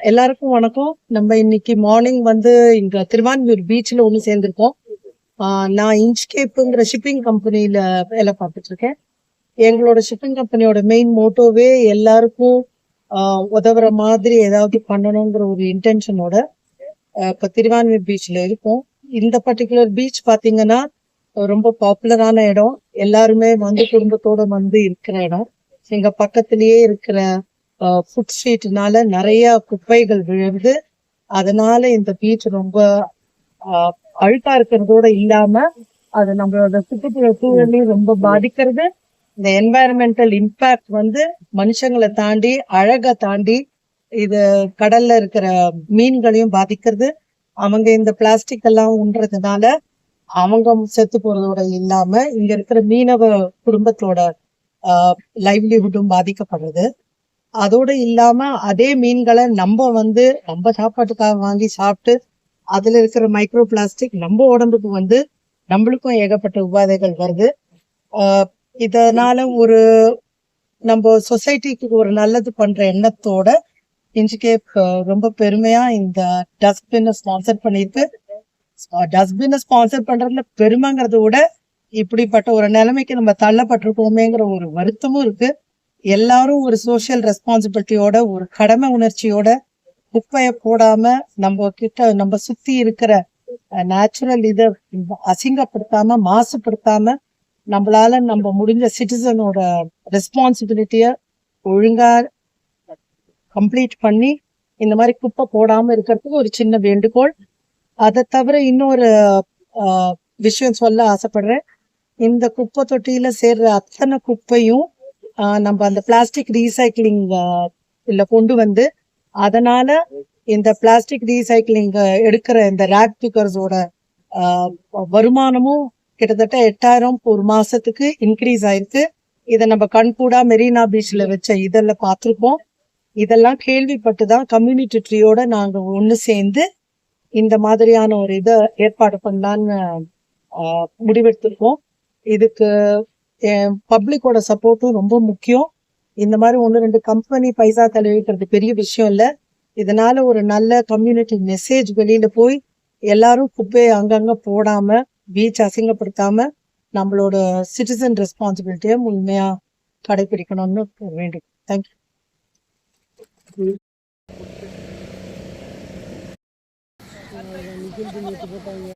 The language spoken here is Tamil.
எல்லாருக்கும் வணக்கம். நம்ம இன்னைக்கு மார்னிங் இங்க திருவான்மியூர் பீச்ல ஒண்ணு சேர்ந்திருக்கோம். நான் இன்ச்கேப்புங்கிற ஷிப்பிங் கம்பெனில வேலை பார்த்துட்டு இருக்கேன். எங்களோட ஷிப்பிங் கம்பெனியோட மெயின் மோட்டோவே எல்லாருக்கும் உதவுற மாதிரி ஏதாவது பண்ணணுங்கிற ஒரு இன்டென்ஷனோட இப்ப திருவான்மியூர் பீச்ல இருக்கோம். இந்த பர்டிகுலர் பீச் பாத்தீங்கன்னா ரொம்ப பாப்புலரான இடம். எல்லாருமே குடும்பத்தோட இருக்கிற இடம். எங்க பக்கத்திலேயே இருக்கிற ஃபுட் ஸ்ட்ரீட்னால நிறைய குப்பைகள் விழுந்து, அதனால இந்த பீச் ரொம்ப அழுக்கா இருக்கிறதோட இல்லாம அது நம்மளோட சுற்றுப்புற சூழலையும் ரொம்ப பாதிக்கிறது. இந்த என்வாயரன்மெண்டல் இம்பாக்ட் மனுஷங்களை தாண்டி, அழகை தாண்டி இது கடல்ல இருக்கிற மீன்களையும் பாதிக்கிறது. அவங்க இந்த பிளாஸ்டிக் எல்லாம் உண்றதுனால அவங்க செத்து போறதோட இல்லாம இங்க இருக்கிற மீனவ குடும்பத்தோட லைவ்லிஹுட்டும் பாதிக்கப்படுறது. அதோட இல்லாம அதே மீன்களை நம்ம சாப்பாட்டுக்காக வாங்கி சாப்பிட்டு அதுல இருக்கிற மைக்ரோ பிளாஸ்டிக் நம்ம உடம்புக்கு நம்மளுக்கும் ஏகப்பட்ட உபாதைகள் வருது. இதனால நம்ம சொசைட்டிக்கு ஒரு நல்லது பண்ற எண்ணத்தோட இன்ச்கேப் ரொம்ப பெருமையா இந்த டஸ்ட்பின் ஸ்பான்சர் பண்ணிருக்கு. டஸ்ட்பின் ஸ்பான்சர் பண்றதுல பெருமைங்கிறத விட இப்படிப்பட்ட ஒரு நிலைமைக்கு நம்ம தள்ளப்பட்டிருக்கோமேங்கிற ஒரு வருத்தமும் இருக்கு. எல்லாரும் ஒரு சோசியல் ரெஸ்பான்சிபிலிட்டியோட, ஒரு கடமை உணர்ச்சியோட குப்பைய போடாம நம்ம சுத்தி இருக்கிற நேச்சுரல் இதை அசிங்கப்படுத்தாம, மாசுபடுத்தாம நம்மளால நம்ம முடிஞ்ச சிட்டிசனோட ரெஸ்பான்சிபிலிட்டிய ஒழுங்கா கம்ப்ளீட் பண்ணி இந்த மாதிரி குப்பை போடாம இருக்கிறதுக்கு ஒரு சின்ன வேண்டுகோள். அதை தவிர இன்னொரு விஷயம் சொல்ல ஆசைப்படுறேன். இந்த குப்பை தொட்டியில சேர்ற அத்தனை குப்பையும் நம்ம அந்த பிளாஸ்டிக் ரீசைக்கிளிங் இல்ல கொண்டு அதனால இந்த பிளாஸ்டிக் ரீசைக்கிளிங் எடுக்கிற இந்த ரேக் பிக்கர்ஸோட வருமானமும் கிட்டத்தட்ட 8,000 ஒரு மாசத்துக்கு இன்க்ரீஸ் ஆயிருக்கு. இதை நம்ம கண்கூடா மெரினா பீச்ல வச்ச இதெல்லாம் பார்த்துருப்போம். இதெல்லாம் கேள்விப்பட்டுதான் கம்யூனிட்டி ட்ரீயோட நாங்க ஒண்ணு சேர்ந்து இந்த மாதிரியான ஒரு இதை ஏற்பாடு பண்ணலான்னு முடிவெடுத்திருக்கோம். இதுக்கு பப்ளிக்கோட சப்போர்ட்டும் ரொம்ப முக்கியம். இந்த மாதிரி 1-2 கம்பெனி பைசா தலைவிக்கிறது பெரிய விஷயம் இல்லை. இதனால ஒரு நல்ல கம்யூனிட்டி மெசேஜ் வெளியில போய் எல்லாரும் குப்பையை அங்கங்க போடாம, பீச் அசிங்கப்படுத்தாம நம்மளோட சிட்டிசன் ரெஸ்பான்சிபிலிட்டியை முழுமையா கடைபிடிக்கணும்னு வேண்டும். தேங்க்யூ.